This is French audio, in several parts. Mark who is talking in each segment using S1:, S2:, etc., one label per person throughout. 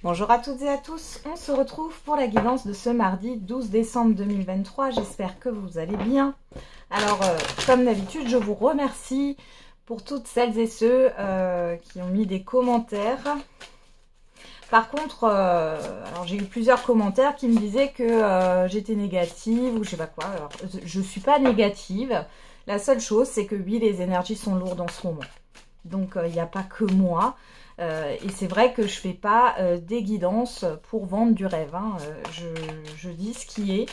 S1: Bonjour à toutes et à tous, on se retrouve pour la guidance de ce mardi 12 décembre 2023, j'espère que vous allez bien. Alors, comme d'habitude, je vous remercie pour toutes celles et ceux qui ont mis des commentaires. Par contre, alors j'ai eu plusieurs commentaires qui me disaient que j'étais négative ou je sais pas quoi. Alors, je suis pas négative, la seule chose c'est que oui, les énergies sont lourdes en ce moment. Donc, il n'y a pas que moi. Et c'est vrai que je fais pas des guidances pour vendre du rêve. Hein. Je dis ce qui est.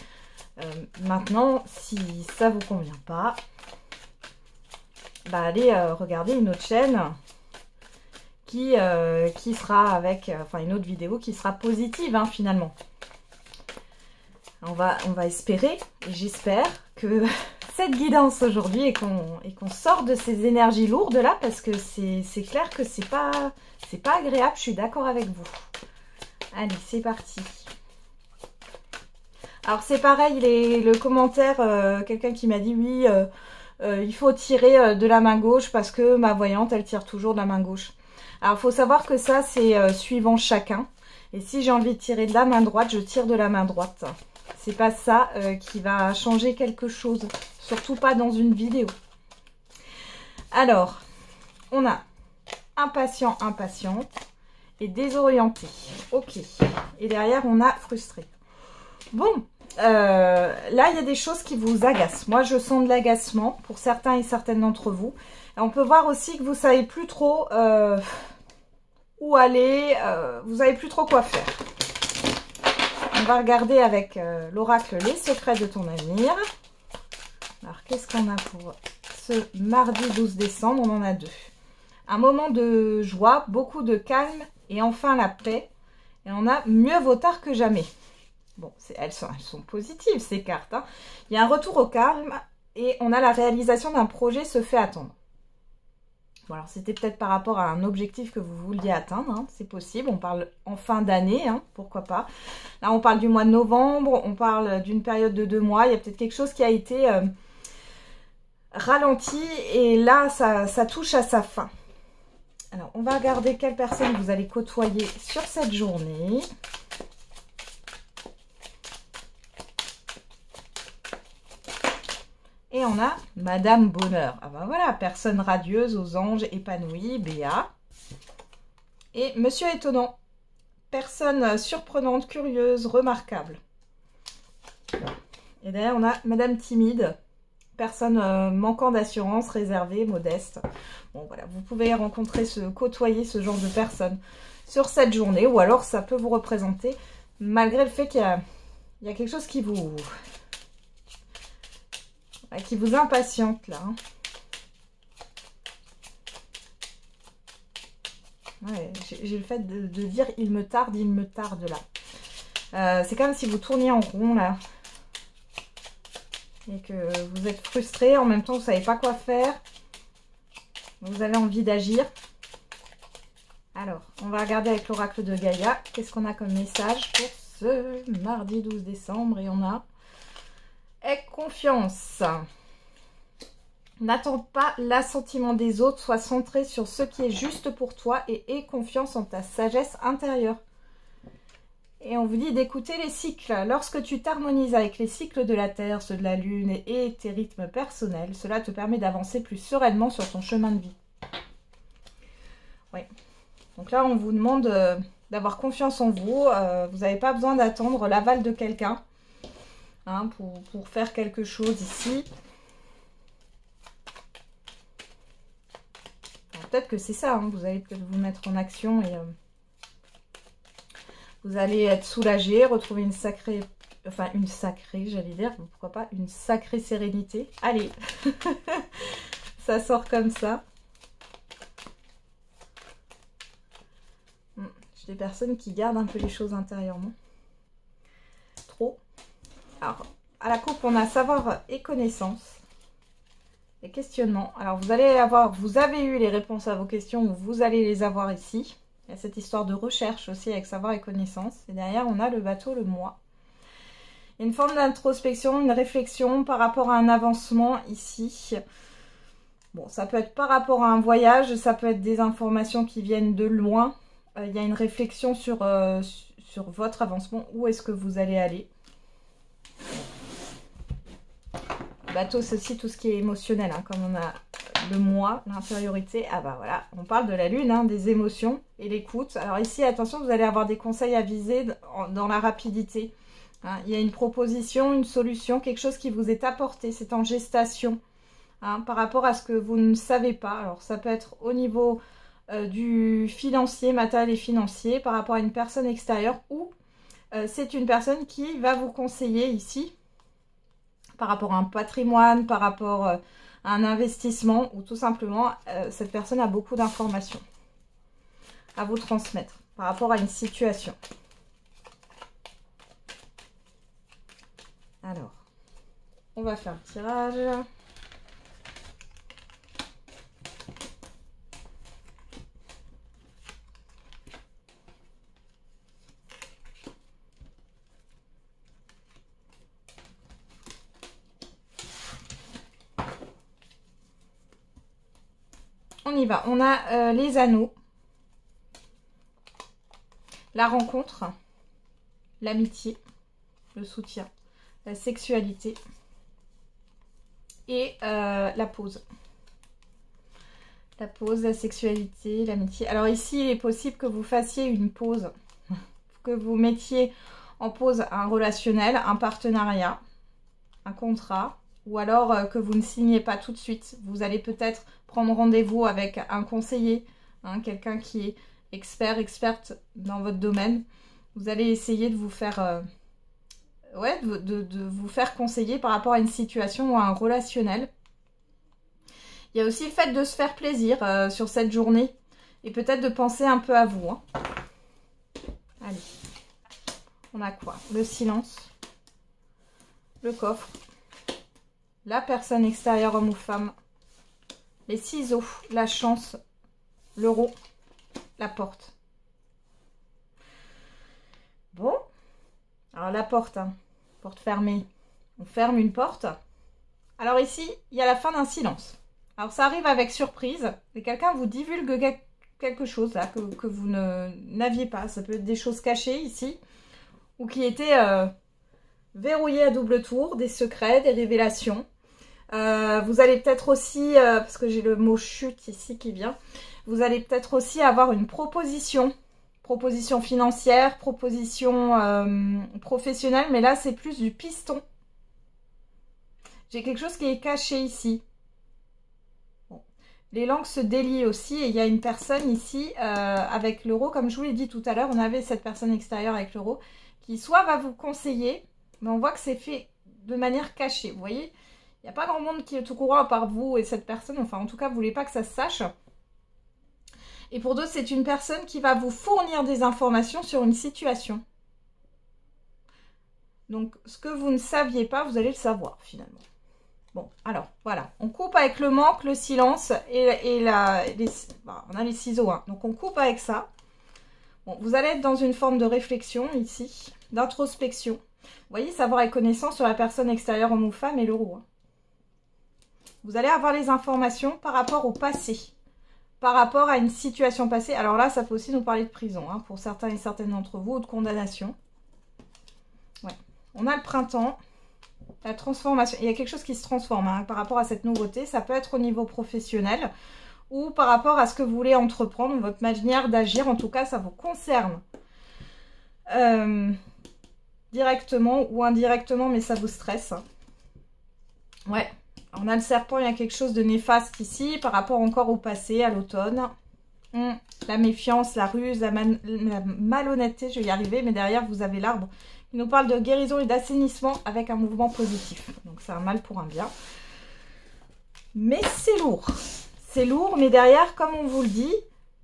S1: Maintenant, si ça vous convient pas, bah allez regarder une autre chaîne qui sera avec, enfin une autre vidéo qui sera positive hein, finalement. On va espérer, et j'espère que cette guidance aujourd'hui et qu'on sort de ces énergies lourdes là, parce que c'est clair que c'est pas agréable, je suis d'accord avec vous. Allez, c'est parti. Alors c'est pareil, le commentaire, quelqu'un qui m'a dit oui, il faut tirer de la main gauche parce que ma voyante elle tire toujours de la main gauche. Alors il faut savoir que ça c'est suivant chacun. Et si j'ai envie de tirer de la main droite, je tire de la main droite. C'est pas ça qui va changer quelque chose. Surtout pas dans une vidéo. Alors, on a impatient, impatiente et désorienté. Ok. Et derrière, on a frustré. Bon, là, il y a des choses qui vous agacent. Moi, je sens de l'agacement pour certains et certaines d'entre vous. Et on peut voir aussi que vous savez plus trop où aller. Vous savez plus trop quoi faire. On va regarder avec l'oracle les secrets de ton avenir. Alors, qu'est-ce qu'on a pour ce mardi 12 décembre? On en a deux. Un moment de joie, beaucoup de calme et enfin la paix. Et on a mieux vaut tard que jamais. Bon, elles sont positives ces cartes. Hein. Il y a un retour au calme et on a la réalisation d'un projet se fait attendre. Bon, alors c'était peut-être par rapport à un objectif que vous vouliez atteindre, hein, c'est possible, on parle en fin d'année, hein, pourquoi pas. Là on parle du mois de novembre, on parle d'une période de 2 mois, il y a peut-être quelque chose qui a été ralenti et là ça touche à sa fin. Alors on va regarder quelle personne vous allez côtoyer sur cette journée. Et on a Madame Bonheur. Ah ben voilà, personne radieuse aux anges épanouie, Béa. Et Monsieur Étonnant. Personne surprenante, curieuse, remarquable. Et derrière, on a Madame Timide. Personne manquant d'assurance, réservée, modeste. Bon voilà, vous pouvez côtoyer ce genre de personnes sur cette journée. Ou alors, ça peut vous représenter, malgré le fait qu'il y a quelque chose qui vous impatiente là. Ouais, j'ai le fait de dire il me tarde là. C'est comme si vous tourniez en rond là. Et que vous êtes frustré, en même temps vous ne savez pas quoi faire. Vous avez envie d'agir. Alors, on va regarder avec l'oracle de Gaïa. Qu'est-ce qu'on a comme message pour ce mardi 12 décembre? Et on a... Aie confiance. N'attends pas l'assentiment des autres, sois centré sur ce qui est juste pour toi et aie confiance en ta sagesse intérieure. Et on vous dit d'écouter les cycles. Lorsque tu t'harmonises avec les cycles de la Terre, ceux de la Lune et tes rythmes personnels, cela te permet d'avancer plus sereinement sur ton chemin de vie. Oui. Donc là, on vous demande d'avoir confiance en vous. Vous n'avez pas besoin d'attendre l'aval de quelqu'un. Hein, pour faire quelque chose ici. Peut-être que c'est ça, hein, vous allez peut-être vous mettre en action et vous allez être soulagé, retrouver une sacrée, j'allais dire, pourquoi pas, une sacrée sérénité. Allez, ça sort comme ça. J'ai des personnes qui gardent un peu les choses intérieurement. Trop. Alors, à la coupe, on a savoir et connaissance. Les questionnements. Alors, vous avez eu les réponses à vos questions, ou vous allez les avoir ici. Il y a cette histoire de recherche aussi avec savoir et connaissance. Et derrière, on a le bateau, le moi. Une forme d'introspection, une réflexion par rapport à un avancement ici. Bon, ça peut être par rapport à un voyage, ça peut être des informations qui viennent de loin. il y a une réflexion sur votre avancement. Où est-ce que vous allez aller? Bateau, c'est aussi tout ce qui est émotionnel, hein, comme on a le moi, l'intériorité. Ah bah voilà, on parle de la lune, hein, des émotions et l'écoute. Alors ici, attention, vous allez avoir des conseils à viser dans la rapidité. Hein, il y a une proposition, une solution, quelque chose qui vous est apporté, c'est en gestation. Hein, par rapport à ce que vous ne savez pas. Alors ça peut être au niveau du financier, matériel et financier, par rapport à une personne extérieure, ou c'est une personne qui va vous conseiller ici, par rapport à un patrimoine, par rapport à un investissement, ou tout simplement, cette personne a beaucoup d'informations à vous transmettre par rapport à une situation. Alors, on va faire le tirage. On y va. On a les anneaux, la rencontre, l'amitié, le soutien, la sexualité et la pause. La pause, la sexualité, l'amitié. Alors ici, il est possible que vous fassiez une pause, que vous mettiez en pause un relationnel, un partenariat, un contrat, ou alors que vous ne signez pas tout de suite. Vous allez peut-être prendre rendez-vous avec un conseiller, hein, quelqu'un qui est experte dans votre domaine. Vous allez essayer de vous faire, de vous faire conseiller par rapport à une situation ou à un relationnel. Il y a aussi le fait de se faire plaisir sur cette journée et peut-être de penser un peu à vous. Hein. Allez, on a quoi? Le silence, le coffre, la personne extérieure, homme ou femme, les ciseaux, la chance, l'euro, la porte. Bon, alors la porte, hein, porte fermée, on ferme une porte. Alors ici, il y a la fin d'un silence. Alors ça arrive avec surprise, et quelqu'un vous divulgue quelque chose là que vous n'aviez pas. Ça peut être des choses cachées ici, ou qui étaient verrouillées à double tour, des secrets, des révélations. Vous allez peut-être aussi, parce que j'ai le mot chute ici qui vient, vous allez peut-être aussi avoir une proposition financière, proposition professionnelle, mais là c'est plus du piston. J'ai quelque chose qui est caché ici. Bon. Les langues se délient aussi, et il y a une personne ici avec l'euro, comme je vous l'ai dit tout à l'heure, on avait cette personne extérieure avec l'euro, qui soit va vous conseiller, mais on voit que c'est fait de manière cachée, vous voyez. Il n'y a pas grand monde qui est au courant à part vous et cette personne. Enfin, en tout cas, vous ne voulez pas que ça se sache. Et pour d'autres, c'est une personne qui va vous fournir des informations sur une situation. Donc, ce que vous ne saviez pas, vous allez le savoir, finalement. Bon, alors, voilà. On coupe avec le manque, le silence et on a les ciseaux. Hein. Donc, on coupe avec ça. Bon, vous allez être dans une forme de réflexion, ici, d'introspection. Vous voyez, savoir et connaissance sur la personne extérieure, homme ou femme, et l'euro. Hein. Vous allez avoir les informations par rapport au passé, par rapport à une situation passée. Alors là, ça peut aussi nous parler de prison, hein, pour certains et certaines d'entre vous, ou de condamnation. Ouais. On a le printemps, la transformation. Il y a quelque chose qui se transforme hein, par rapport à cette nouveauté. Ça peut être au niveau professionnel ou par rapport à ce que vous voulez entreprendre, votre manière d'agir. En tout cas, ça vous concerne directement ou indirectement, mais ça vous stresse. Ouais. On a le serpent, il y a quelque chose de néfaste ici par rapport encore au passé, à l'automne. La méfiance, la ruse, la malhonnêteté, je vais y arriver, mais derrière vous avez l'arbre. Il nous parle de guérison et d'assainissement avec un mouvement positif. Donc c'est un mal pour un bien. Mais c'est lourd. C'est lourd, mais derrière, comme on vous le dit,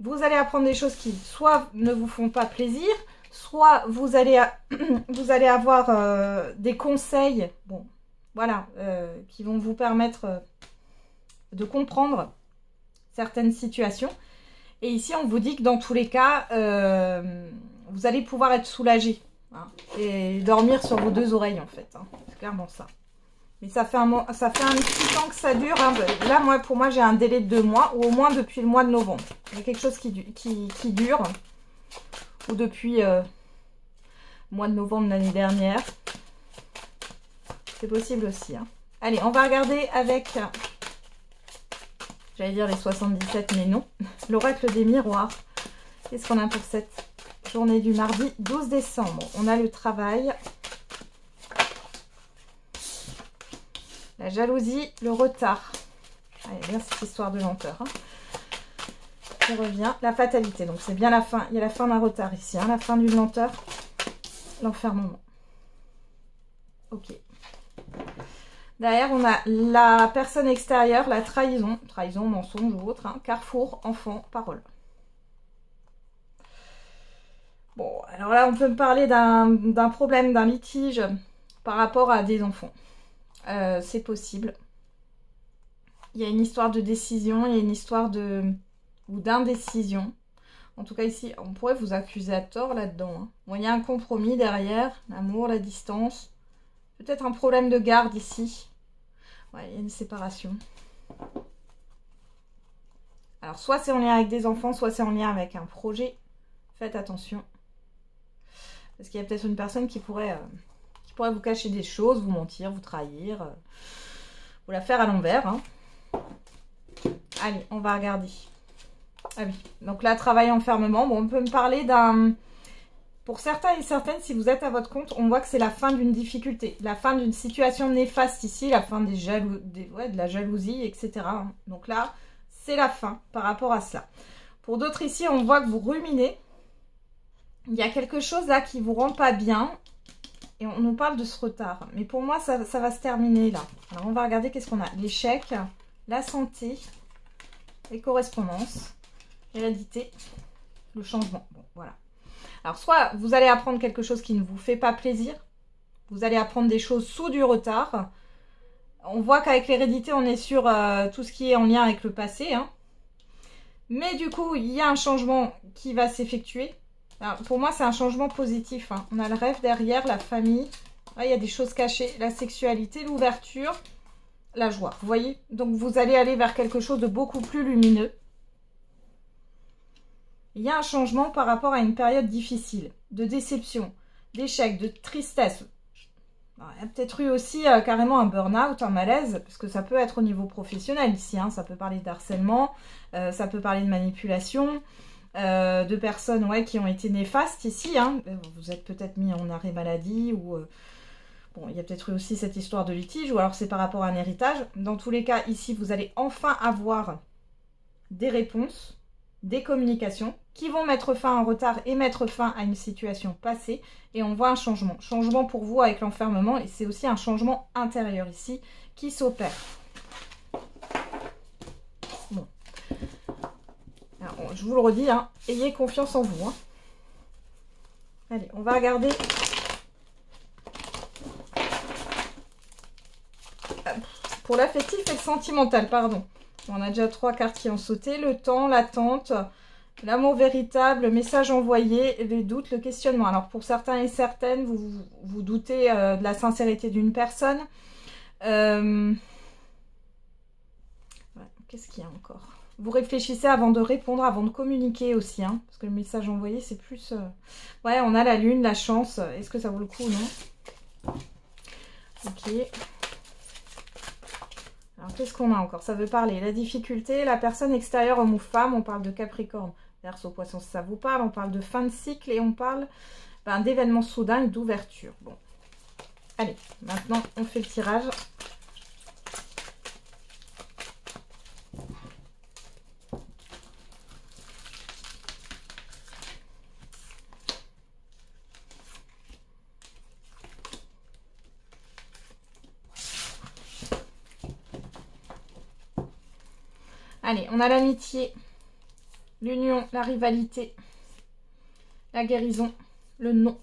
S1: vous allez apprendre des choses qui soit ne vous font pas plaisir, soit vous allez avoir des conseils, bon, voilà, qui vont vous permettre de comprendre certaines situations. Et ici, on vous dit que dans tous les cas, vous allez pouvoir être soulagé hein, et dormir sur vos deux oreilles, en fait. Hein. C'est clairement ça. Mais ça fait un petit temps que ça dure. Hein. Là, pour moi, j'ai un délai de 2 mois, ou au moins depuis le mois de novembre. Il y a quelque chose qui dure. ou depuis mois de novembre l'année dernière. C'est possible aussi. Hein. Allez, on va regarder avec, j'allais dire les 77, mais non, l'oracle des miroirs. Qu'est-ce qu'on a pour cette journée du mardi 12 décembre? On a le travail, la jalousie, le retard. Allez, bien cette histoire de lenteur. Hein. Je reviens. La fatalité, donc c'est bien la fin. Il y a la fin d'un retard ici, hein, la fin d'une lenteur, l'enfermement. Ok. Derrière, on a la personne extérieure, la trahison, mensonge ou autre, hein, carrefour, enfant, parole. Bon, alors là, on peut me parler d'un problème, d'un litige par rapport à des enfants. C'est possible. Il y a une histoire de décision, il y a une histoire ou d'indécision. En tout cas, ici, on pourrait vous accuser à tort là-dedans. Hein. Bon, il y a un compromis derrière, l'amour, la distance. Peut-être un problème de garde ici. Ouais, il y a une séparation. Alors, soit c'est en lien avec des enfants, soit c'est en lien avec un projet. Faites attention. Parce qu'il y a peut-être une personne qui pourrait vous cacher des choses, vous mentir, vous trahir. Vous la faire à l'envers. Hein. Allez, on va regarder. Ah oui, donc là, travail enfermement. Bon, on peut me parler d'un... Pour certains et certaines, si vous êtes à votre compte, on voit que c'est la fin d'une difficulté, la fin d'une situation néfaste ici, la fin de la jalousie, etc. Donc là, c'est la fin par rapport à cela. Pour d'autres ici, on voit que vous ruminez. Il y a quelque chose là qui ne vous rend pas bien. Et on nous parle de ce retard. Mais pour moi, ça va se terminer là. Alors, on va regarder qu'est-ce qu'on a. L'échec, la santé, les correspondances, l'hérédité, le changement. Bon, voilà. Alors, soit vous allez apprendre quelque chose qui ne vous fait pas plaisir. Vous allez apprendre des choses sous du retard. On voit qu'avec l'hérédité, on est sur tout ce qui est en lien avec le passé. Hein. Mais du coup, il y a un changement qui va s'effectuer. Pour moi, c'est un changement positif. Hein. On a le rêve derrière, la famille. Là, il y a des choses cachées. La sexualité, l'ouverture, la joie. Vous voyez? Donc, vous allez aller vers quelque chose de beaucoup plus lumineux. Il y a un changement par rapport à une période difficile, de déception, d'échec, de tristesse. Alors, il y a peut-être eu aussi carrément un burn-out, un malaise, parce que ça peut être au niveau professionnel ici. Hein, ça peut parler d'harcèlement, ça peut parler de manipulation, de personnes qui ont été néfastes ici. Hein. Vous êtes peut-être mis en arrêt maladie ou... Bon, il y a peut-être eu aussi cette histoire de litige, ou alors c'est par rapport à un héritage. Dans tous les cas, ici, vous allez enfin avoir des réponses, des communications qui vont mettre fin à un retard et mettre fin à une situation passée. Et on voit un changement. Changement pour vous avec l'enfermement. Et c'est aussi un changement intérieur ici qui s'opère. Bon. Alors, je vous le redis, hein, ayez confiance en vous. Hein. Allez, on va regarder... Pour l'affectif et le sentimental, pardon. On a déjà 3 cartes qui ont sauté. Le temps, l'attente, l'amour véritable, le message envoyé, les doutes, le questionnement. Alors pour certains et certaines, vous doutez de la sincérité d'une personne. Ouais, qu'est-ce qu'il y a encore? Vous réfléchissez avant de répondre, avant de communiquer aussi. Hein, parce que le message envoyé, c'est plus... Ouais, on a la lune, la chance. Est-ce que ça vaut le coup ou non? Ok. Alors, qu'est-ce qu'on a encore? Ça veut parler la difficulté, la personne extérieure, homme ou femme. On parle de Capricorne, Verseau, Poisson, ça vous parle. On parle de fin de cycle et on parle d'événements soudains et d'ouverture. Bon, allez, maintenant, on fait le tirage. Allez, on a l'amitié, l'union, la rivalité, la guérison, le non.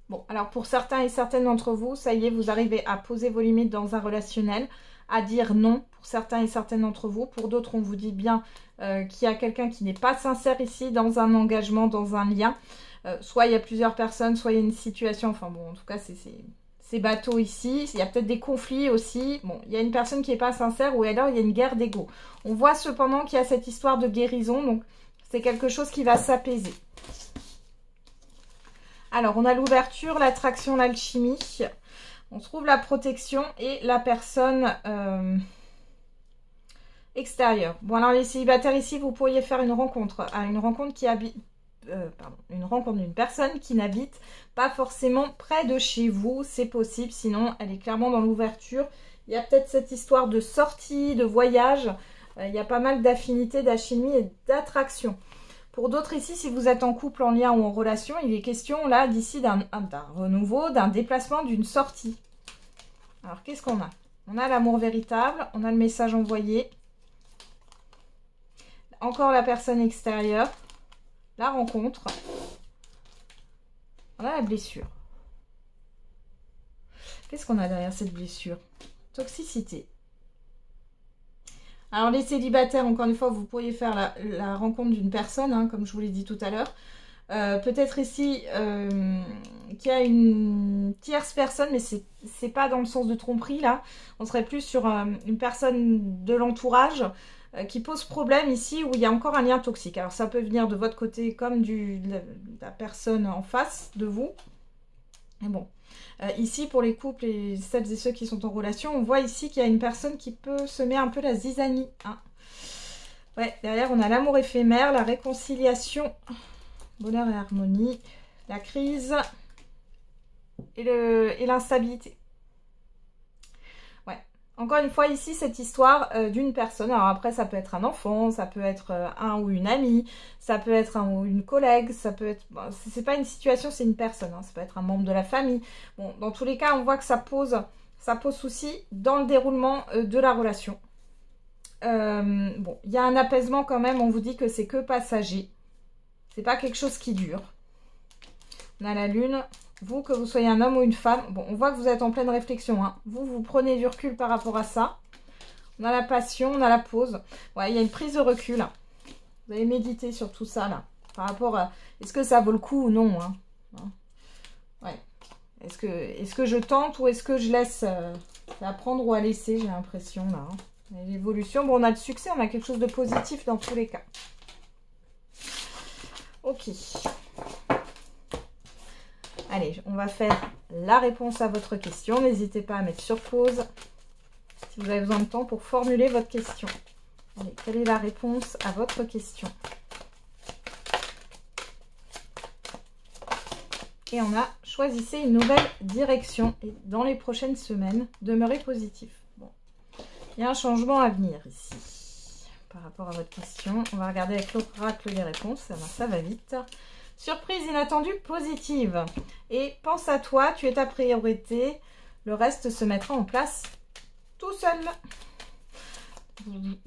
S1: Bon, alors pour certains et certaines d'entre vous, ça y est, vous arrivez à poser vos limites dans un relationnel, à dire non pour certains et certaines d'entre vous. Pour d'autres, on vous dit bien qu'il y a quelqu'un qui n'est pas sincère ici dans un engagement, dans un lien. Soit il y a plusieurs personnes, soit il y a une situation, enfin bon, en tout cas, c'est bateau ici. Il y a peut-être des conflits aussi. Bon, il y a une personne qui n'est pas sincère ou alors il y a une guerre d'ego. On voit cependant qu'il y a cette histoire de guérison. Donc, C'est quelque chose qui va s'apaiser. Alors, on a l'ouverture, l'attraction, l'alchimie. On trouve la protection et la personne extérieure. Bon, alors les célibataires ici, vous pourriez faire une rencontre. Une rencontre qui habite... une rencontre d'une personne qui n'habite pas forcément près de chez vous. C'est possible, sinon elle est clairement dans l'ouverture. Il y a peut-être cette histoire de sortie, de voyage. Il y a pas mal d'affinités, d'alchimie et d'attraction. Pour d'autres ici, si vous êtes en couple, en lien ou en relation, il est question là d'ici d'un renouveau, d'un déplacement, d'une sortie. Alors qu'est-ce qu'on a? On a l'amour véritable, on a le message envoyé. Encore la personne extérieure, la rencontre. On a la blessure. Qu'est-ce qu'on a derrière cette blessure? Toxicité. Alors les célibataires, encore une fois, vous pourriez faire la rencontre d'une personne, hein, comme je vous l'ai dit tout à l'heure. Peut-être ici qu'il y a une tierce personne, mais c'est pas dans le sens de tromperie là. On serait plus sur une personne de l'entourage qui pose problème ici, où il y a encore un lien toxique. Alors ça peut venir de votre côté comme de la personne en face de vous. Mais bon. Ici, pour les couples et celles et ceux qui sont en relation, on voit ici qu'il y a une personne qui peut semer un peu la zizanie. Hein. Ouais, derrière, on a l'amour éphémère, la réconciliation, bonheur et harmonie, la crise et l'instabilité. Ouais. Encore une fois, ici, cette histoire d'une personne. Alors après, ça peut être un enfant, ça peut être un ou une amie, ça peut être un ou une collègue, ça peut être... Bon, c'est pas une situation, c'est une personne. Hein, ça peut être un membre de la famille. Bon, dans tous les cas, on voit que ça pose souci dans le déroulement de la relation. Bon, il y a un apaisement quand même. On vous dit que c'est que passager. C'est pas quelque chose qui dure. On a la lune. Vous, que vous soyez un homme ou une femme, bon, on voit que vous êtes en pleine réflexion. Hein. Vous prenez du recul par rapport à ça. On a la passion, on a la pause. Ouais, il y a une prise de recul. Vous allez méditer sur tout ça, là. Par rapport à... Est-ce que ça vaut le coup ou non, hein. Ouais. Est-ce que je tente ou est-ce que je laisse à prendre ou à laisser, j'ai l'impression, là. Hein. L'évolution, bon, on a le succès, on a quelque chose de positif dans tous les cas. Ok. Allez, on va faire la réponse à votre question. N'hésitez pas à mettre sur pause si vous avez besoin de temps pour formuler votre question. Allez, quelle est la réponse à votre question? Et on a choisi une nouvelle direction. Et dans les prochaines semaines, demeurez positif. Bon, il y a un changement à venir ici. Par rapport à votre question, on va regarder avec l'oracle les réponses. Ça va vite. Surprise inattendue positive. Et pense à toi, tu es ta priorité. Le reste se mettra en place tout seul.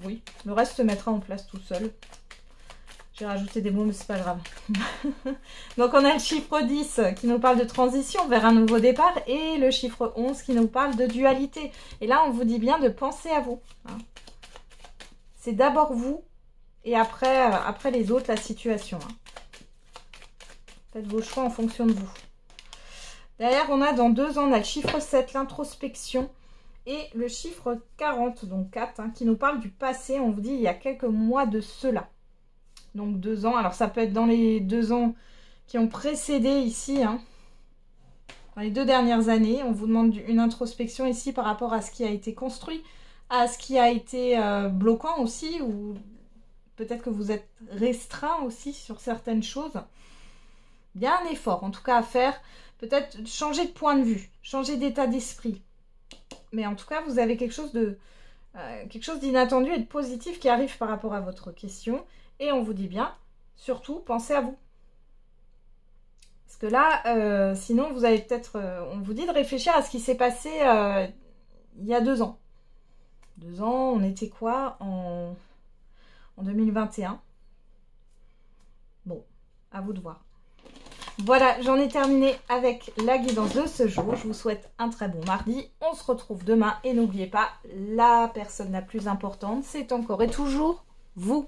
S1: Oui, le reste se mettra en place tout seul. J'ai rajouté des mots, mais c'est pas grave. Donc on a le chiffre 10 qui nous parle de transition vers un nouveau départ. Et le chiffre 11 qui nous parle de dualité. Et là, on vous dit bien de penser à vous. Hein. C'est d'abord vous et après les autres, la situation. Hein. Faites vos choix en fonction de vous. Derrière, on a dans 2 ans, on a le chiffre 7, l'introspection. Et le chiffre 40, donc 4, hein, qui nous parle du passé. On vous dit il y a quelques mois de cela. Donc 2 ans. Alors ça peut être dans les 2 ans qui ont précédé ici. Hein, dans les 2 dernières années. On vous demande une introspection ici par rapport à ce qui a été construit. À ce qui a été bloquant aussi. Ou peut-être que vous êtes restreint aussi sur certaines choses. Il y a un effort, en tout cas, à faire. Peut-être changer de point de vue, changer d'état d'esprit. Mais en tout cas, vous avez quelque chose d'inattendu et de positif qui arrive par rapport à votre question. Et on vous dit bien, surtout, pensez à vous. Parce que là, sinon, vous avez peut-être... on vous dit de réfléchir à ce qui s'est passé il y a 2 ans. 2 ans, on était quoi en 2021. Bon, à vous de voir. Voilà, j'en ai terminé avec la guidance de ce jour. Je vous souhaite un très bon mardi. On se retrouve demain. Et n'oubliez pas, la personne la plus importante, c'est encore et toujours vous.